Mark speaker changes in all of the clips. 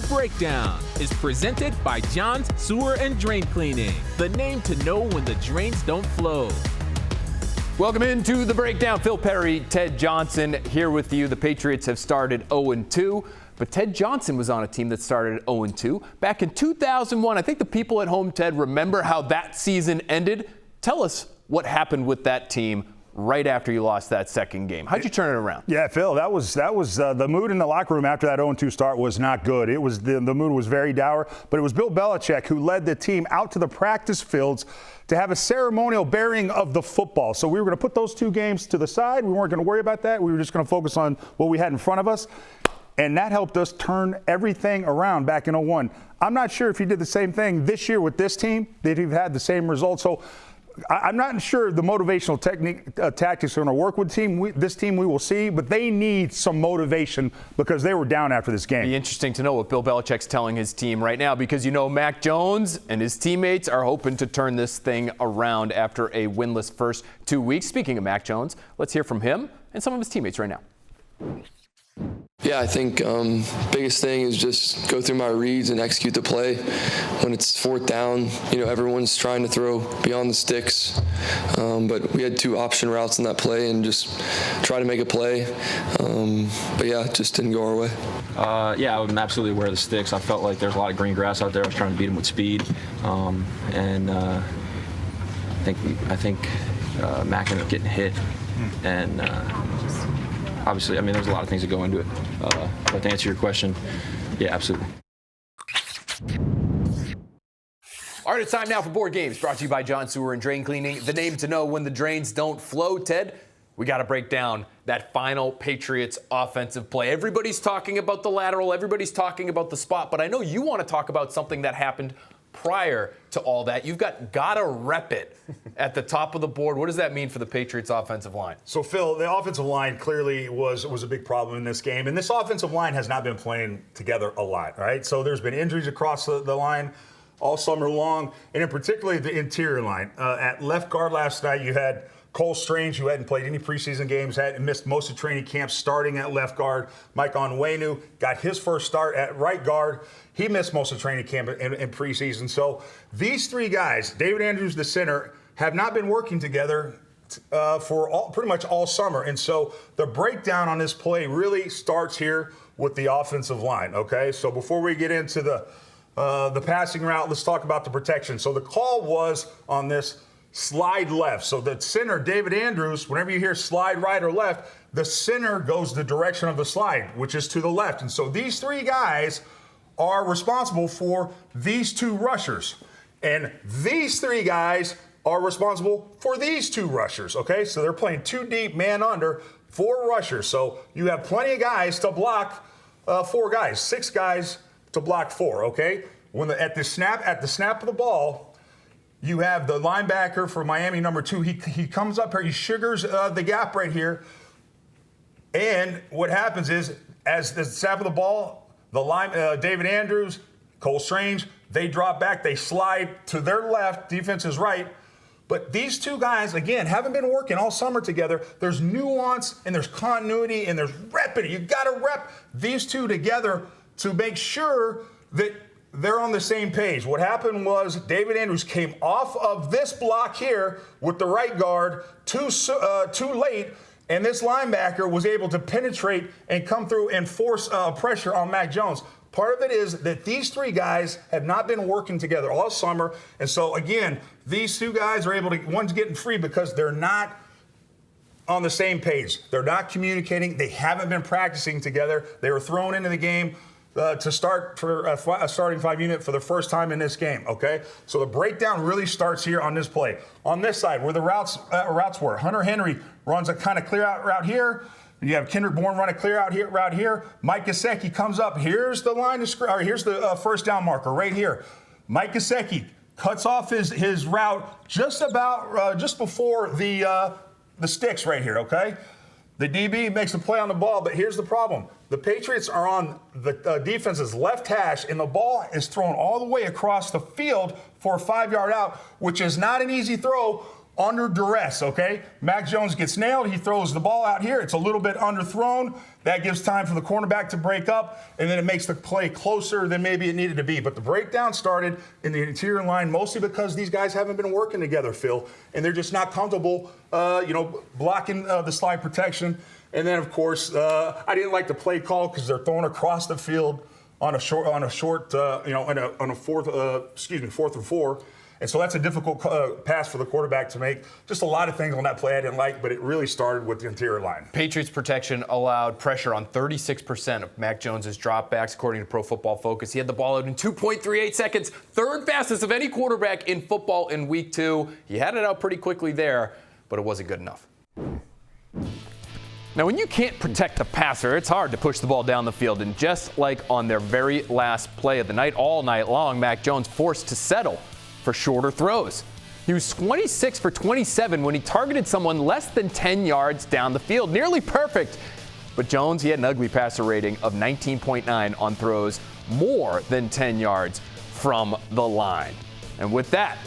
Speaker 1: Breakdown is presented by John's Sewer and Drain Cleaning, the name to know when the drains don't flow.
Speaker 2: Welcome into The Breakdown. Phil Perry, Ted Johnson here with you. The Patriots have started 0-2, but Ted Johnson was on a team that started 0-2 back in 2001. I think the people at home, Ted, remember how that season ended. Tell us what happened with that team right after you lost that second game. How'd you turn it around?
Speaker 3: Yeah, Phil, that was the mood in the locker room after that 0-2 start was not good. It was the mood was very dour, but it was Bill Belichick who led the team out to the practice fields to have a ceremonial burying of the football. So we were going to put those two games to the side. We weren't going to worry about that. We were just going to focus on what we had in front of us. And that helped us turn everything around back in 2001. I'm not sure if he did the same thing this year with this team, that he'd had the same results. So I'm not sure the motivational tactics are going to work with this team we will see, but they need some motivation because they were down after this game.
Speaker 2: It'd be interesting to know what Bill Belichick's telling his team right now because, you know, Mac Jones and his teammates are hoping to turn this thing around after a winless first 2 weeks. Speaking of Mac Jones, let's hear from him and some of his teammates right now.
Speaker 4: Yeah, I think biggest thing is just go through my reads and execute the play. When it's fourth down, you know, everyone's trying to throw beyond the sticks. But we had two option routes in that play and just try to make a play. But yeah, it just didn't go our way.
Speaker 5: Yeah, I'm absolutely aware of the sticks. I felt like there's a lot of green grass out there. I was trying to beat them with speed. I think Mac ended up getting hit. And obviously, I mean, there's a lot of things that go into it. But to answer your question, yeah, absolutely.
Speaker 2: All right, it's time now for Board Games, brought to you by John Sewer and Drain Cleaning, the name to know when the drains don't flow. Ted, we got to break down that final Patriots offensive play. Everybody's talking about the lateral, everybody's talking about the spot, but I know you want to talk about something that happened prior to all that. You've gotta rep it at the top of the board. What does that mean for the Patriots offensive line?
Speaker 3: So, Phil, the offensive line clearly was a big problem in this game. And this offensive line has not been playing together a lot, right? So there's been injuries across the line all summer long, and in particular the interior line. At left guard last night, you had Cole Strange, who hadn't played any preseason games, had missed most of training camp starting at left guard. Mike Onwenu got his first start at right guard. He missed most of training camp in preseason. So these three guys, David Andrews, the center, have not been working together for pretty much all summer. And so the breakdown on this play really starts here with the offensive line, okay? So before we get into the passing route, let's talk about the protection. So the call was on this slide left. So the center, David Andrews, whenever you hear slide right or left, the center goes the direction of the slide, which is to the left. And so these three guys are responsible for these two rushers. And these three guys are responsible for these two rushers, okay? So they're playing two deep, man under, four rushers. So you have plenty of guys to block four guys, six guys to block four, okay? At the snap of the ball, you have the linebacker for Miami, number 2. He comes up here, he sugars the gap right here. And what happens is, as the snap of the ball, David Andrews, Cole Strange, they drop back, they slide to their left, defense is right. But these two guys, again, haven't been working all summer together. There's nuance and there's continuity and there's repping. You got to rep these two together to make sure that they're on the same page. What happened was David Andrews came off of this block here with the right guard too late, and this linebacker was able to penetrate and come through and force pressure on Mac Jones. Part of it is that these three guys have not been working together all summer. And so, again, these two guys are able to, one's getting free because they're not on the same page. They're not communicating. They haven't been practicing together. They were thrown into the game to start for a starting five unit for the first time in this game, okay? So the breakdown really starts here on this play. On this side, where the routes were, Hunter Henry runs a kind of clear out route here. You have Kendrick Bourne run a clear out here, route here. Mike Gesicki comes up. Here's the line here's the first down marker right here. Mike Gesicki cuts off his route just before the sticks right here, okay? The DB makes a play on the ball, but here's the problem. The Patriots are on the defense's left hash, and the ball is thrown all the way across the field for a 5-yard out, which is not an easy throw under duress, okay? Mac Jones gets nailed. He throws the ball out here. It's a little bit underthrown. That gives time for the cornerback to break up, and then it makes the play closer than maybe it needed to be. But the breakdown started in the interior line mostly because these guys haven't been working together, Phil, and they're just not comfortable, blocking the slide protection. And then, of course, I didn't like the play call because they're throwing across the field on a short, fourth and 4. And so that's a difficult pass for the quarterback to make. Just a lot of things on that play I didn't like, but it really started with the interior line.
Speaker 2: Patriots protection allowed pressure on 36% of Mac Jones's dropbacks, according to Pro Football Focus. He had the ball out in 2.38 seconds, third fastest of any quarterback in football in week 2. He had it out pretty quickly there, but it wasn't good enough. Now, when you can't protect the passer, it's hard to push the ball down the field. And just like on their very last play of the night, all night long, Mac Jones forced to settle for shorter throws. He was 26 for 27 when he targeted someone less than 10 yards down the field. Nearly perfect. But Jones, he had an ugly passer rating of 19.9 on throws more than 10 yards from the line. And with that,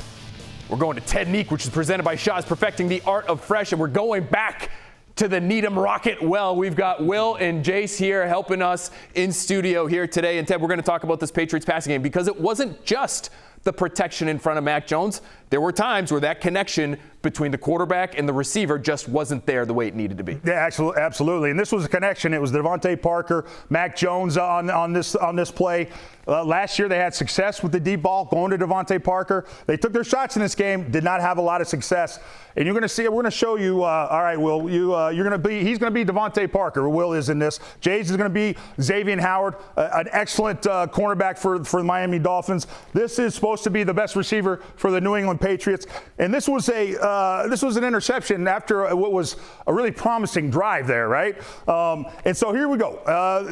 Speaker 2: we're going to Technique, which is presented by Shaw's Perfecting the Art of Fresh, and we're going back to the Needham Rocket well. We've got Will and Jace here helping us in studio here today. And Ted, we're going to talk about this Patriots passing game because it wasn't just the protection in front of Mac Jones. There were times where that connection between the quarterback and the receiver just wasn't there the way it needed to be.
Speaker 3: Yeah, absolutely. And this was a connection. It was Devontae Parker, Mac Jones on this play. Last year they had success with the deep ball going to Devontae Parker. They took their shots in this game, did not have a lot of success. And you're going to see it. We're going to show you. All right, Will. He's going to be Devontae Parker. Will is in this. Jays is going to be Xavier Howard, an excellent cornerback for the Miami Dolphins. This is supposed to be the best receiver for the New England Patriots. And this was an interception after what was a really promising drive there, right? And so here we go.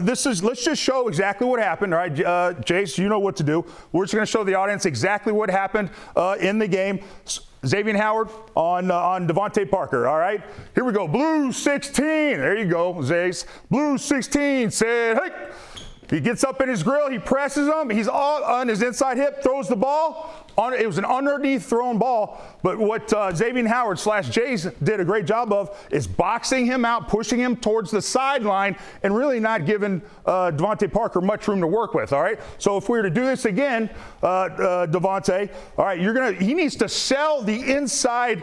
Speaker 3: Let's just show exactly what happened. All right, Jace, you know what to do. We're just going to show the audience exactly what happened in the game. Xavier Howard on Devontae Parker, all right? Here we go. Blue 16. There you go, Zace. Blue 16 said, hey. He gets up in his grill. He presses him. He's all on his inside hip, throws the ball. It was an underneath thrown ball. But what Xavier Howard / Jays did a great job of is boxing him out, pushing him towards the sideline, and really not giving Devontae Parker much room to work with, all right? So if we were to do this again, Devontae, all right, he needs to sell the inside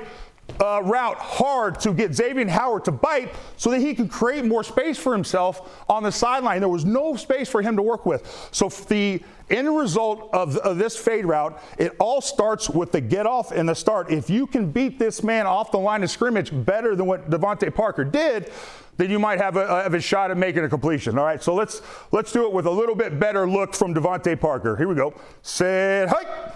Speaker 3: route hard to get Xavier Howard to bite so that he can create more space for himself on the sideline. There was no space for him to work with. So the end result of this fade route, it all starts with the get off and the start. If you can beat this man off the line of scrimmage better than what Devontae Parker did, then you might have a shot at making a completion. All right, so let's do it with a little bit better look from Devontae Parker. Here we go. Set, hike.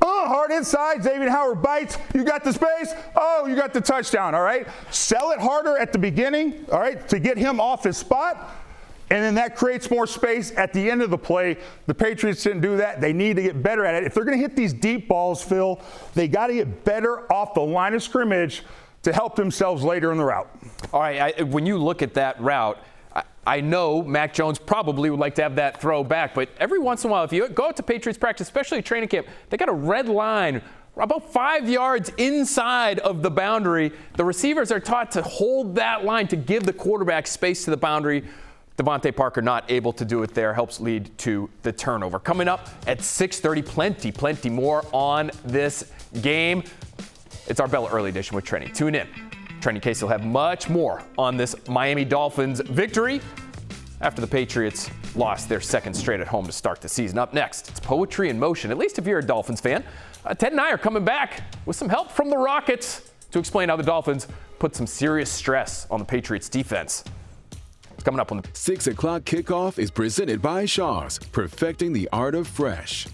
Speaker 3: Hard inside. Xavier Howard bites. You got the space. Oh, you got the touchdown. All right. Sell it harder at the beginning. All right, to get him off his spot. And then that creates more space at the end of the play. The Patriots didn't do that. They need to get better at it. If they're going to hit these deep balls, Phil, they got to get better off the line of scrimmage to help themselves later in the route.
Speaker 2: All right. When you look at that route, I know Mac Jones probably would like to have that throw back, but every once in a while, if you go out to Patriots practice, especially training camp, they got a red line about 5 yards inside of the boundary. The receivers are taught to hold that line to give the quarterback space to the boundary. Devontae Parker not able to do it there, helps lead to the turnover. Coming up at 6:30, plenty more on this game. It's our Bella Early Edition with Trenny. Tune in. Trenny Casey will have much more on this Miami Dolphins victory after the Patriots lost their second straight at home to start the season. Up next, it's Poetry in Motion, at least if you're a Dolphins fan. Ted and I are coming back with some help from the Rockets to explain how the Dolphins put some serious stress on the Patriots defense. It's coming up on the
Speaker 6: 6 o'clock kickoff is presented by Shaw's, perfecting the art of fresh.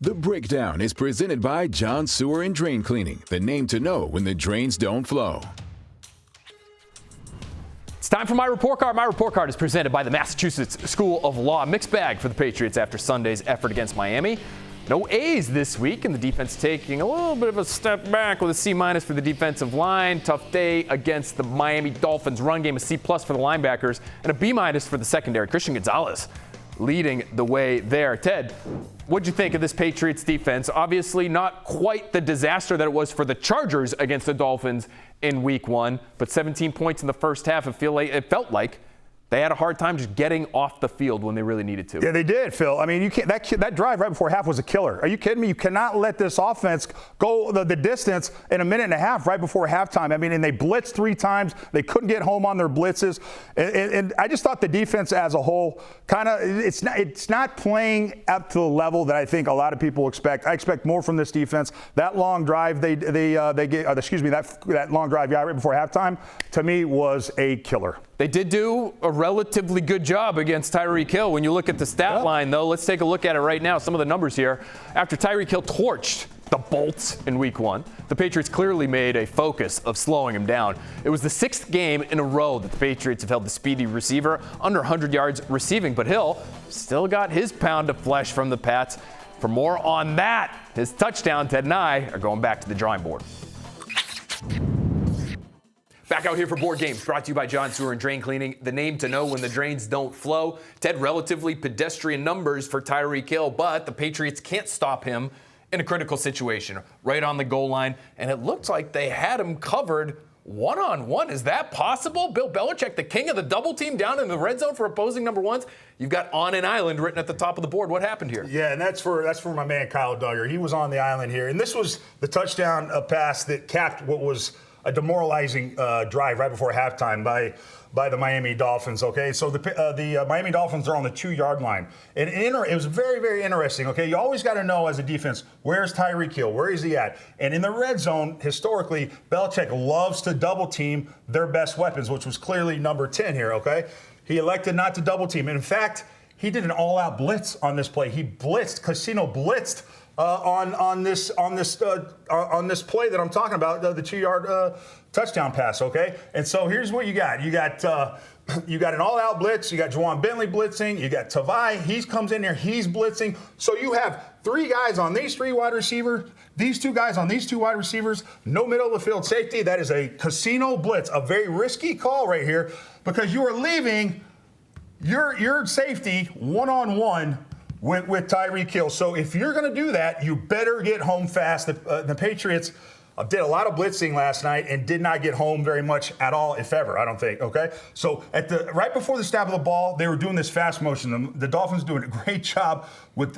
Speaker 6: The Breakdown is presented by John Sewer and Drain Cleaning, the name to know when the drains don't flow.
Speaker 2: It's time for my report card. My report card is presented by the Massachusetts School of Law. Mixed bag for the Patriots after Sunday's effort against Miami. No A's this week, and the defense taking a little bit of a step back with a C- for the defensive line. Tough day against the Miami Dolphins run game, a C+ for the linebackers, and a B- for the secondary. Christian Gonzalez leading the way there. Ted, what'd you think of this Patriots defense? Obviously not quite the disaster that it was for the Chargers against the Dolphins in week 1, but 17 points in the first half. It felt like they had a hard time just getting off the field when they really needed to.
Speaker 3: Yeah, they did, Phil. I mean, you can't. That drive right before half was a killer. Are you kidding me? You cannot let this offense go the distance in a minute and a half right before halftime. I mean, and they blitzed 3 times. They couldn't get home on their blitzes. And I just thought the defense as a whole it's not playing up to the level that I think a lot of people expect. I expect more from this defense. That long drive that long drive right before halftime to me was a killer.
Speaker 2: They did do a relatively good job against Tyreek Hill. When you look at the stat line, though, let's take a look at it right now. Some of the numbers here. After Tyreek Hill torched the Bolts in week 1, the Patriots clearly made a focus of slowing him down. It was the 6th game in a row that the Patriots have held the speedy receiver under 100 yards receiving, but Hill still got his pound of flesh from the Pats. For more on that, his touchdown, Ted and I are going back to the drawing board. Back out here for Board Games, brought to you by John Sewer and Drain Cleaning, the name to know when the drains don't flow. Ted, relatively pedestrian numbers for Tyreek Hill, but the Patriots can't stop him in a critical situation, right on the goal line, and it looked like they had him covered one-on-one. Is that possible? Bill Belichick, the king of the double team down in the red zone for opposing number ones. You've got on an island written at the top of the board. What happened here?
Speaker 3: Yeah, and that's for my man Kyle Duggar. He was on the island here, and this was the touchdown pass that capped what was a demoralizing drive right before halftime by the Miami Dolphins, okay? So the Miami Dolphins are on the 2-yard line. And it was very, very interesting, okay? You always got to know as a defense, where's Tyreek Hill? Where is he at? And in the red zone, historically, Belichick loves to double team their best weapons, which was clearly number 10 here, okay? He elected not to double team. And in fact, he did an all-out blitz on this play. He Casino blitzed on this play that I'm talking about, the 2-yard touchdown pass, okay? And so here's what you got. You got an all-out blitz. You got Juwan Bentley blitzing. You got Tavai. He comes in there. He's blitzing. So you have 3 guys on these 3 wide receivers, these 2 guys on these 2 wide receivers, no middle of the field safety. That is a casino blitz, a very risky call right here because you are leaving your safety one-on-one with Tyreek Hill. So if you're going to do that, you better get home fast. The Patriots did a lot of blitzing last night and did not get home very much at all, if ever, I don't think, okay? So right before the snap of the ball, they were doing this fast motion. The Dolphins doing a great job with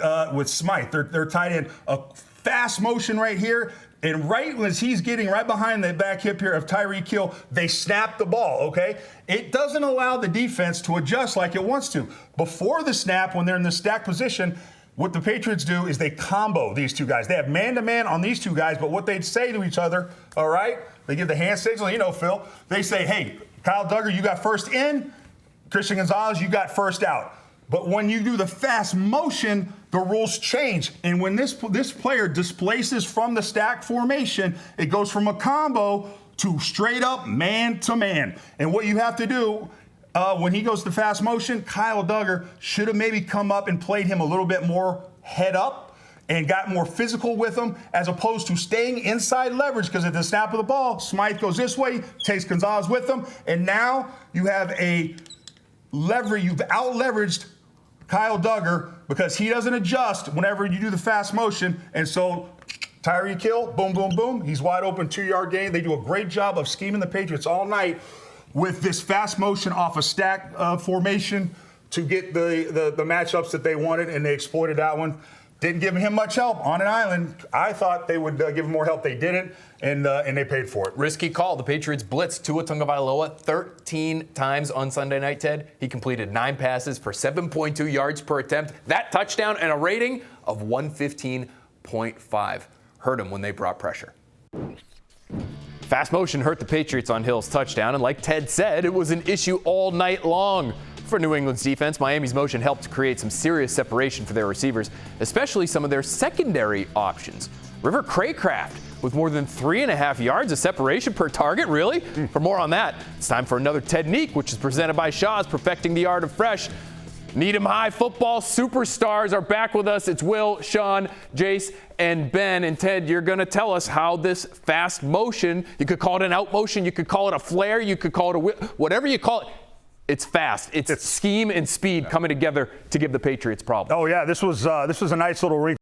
Speaker 3: Smythe. They're tied in a fast motion right here. And right as he's getting right behind the back hip here of Tyreek Hill, they snap the ball, okay? It doesn't allow the defense to adjust like it wants to. Before the snap, when they're in the stack position, what the Patriots do is they combo these 2 guys. They have man-to-man on these 2 guys, but what they'd say to each other, all right, they give the hand signal, you know, Phil. They say, hey, Kyle Duggar, you got first in. Christian Gonzalez, you got first out. But when you do the fast motion, the rules change. And when this player displaces from the stack formation, it goes from a combo to straight up man-to-man. And what you have to do when he goes to fast motion, Kyle Duggar should have maybe come up and played him a little bit more head up and got more physical with him as opposed to staying inside leverage because at the snap of the ball, Smythe goes this way, takes Gonzalez with him, and now you have you've out-leveraged Kyle Duggar because he doesn't adjust whenever you do the fast motion. And so Tyreek Hill, boom, boom, boom. He's wide open, 2-yard gain. They do a great job of scheming the Patriots all night with this fast motion off a stack formation to get the matchups that they wanted, and they exploited that one. Didn't give him much help on an island. I thought they would give him more help. They didn't, and they paid for it.
Speaker 2: Risky call. The Patriots blitzed Tua Tagovailoa 13 times on Sunday night, Ted. He completed 9 passes for 7.2 yards per attempt. That touchdown and a rating of 115.5. Hurt him when they brought pressure. Fast motion hurt the Patriots on Hill's touchdown, and like Ted said, it was an issue all night long For New England's defense, Miami's motion helped to create some serious separation for their receivers, especially some of their secondary options. River Craycraft with more than 3.5 yards of separation per target. Really? For more on that, it's time for another Technique, which is presented by Shaw's Perfecting the Art of Fresh. Needham High football superstars are back with us. It's Will, Sean, Jace, and Ben. And Ted, you're going to tell us how this fast motion, you could call it an out motion, you could call it a flare, you could call it a whip, whatever you call it. It's fast. It's scheme and speed coming together to give the Patriots problems.
Speaker 3: Oh, yeah, this was a nice little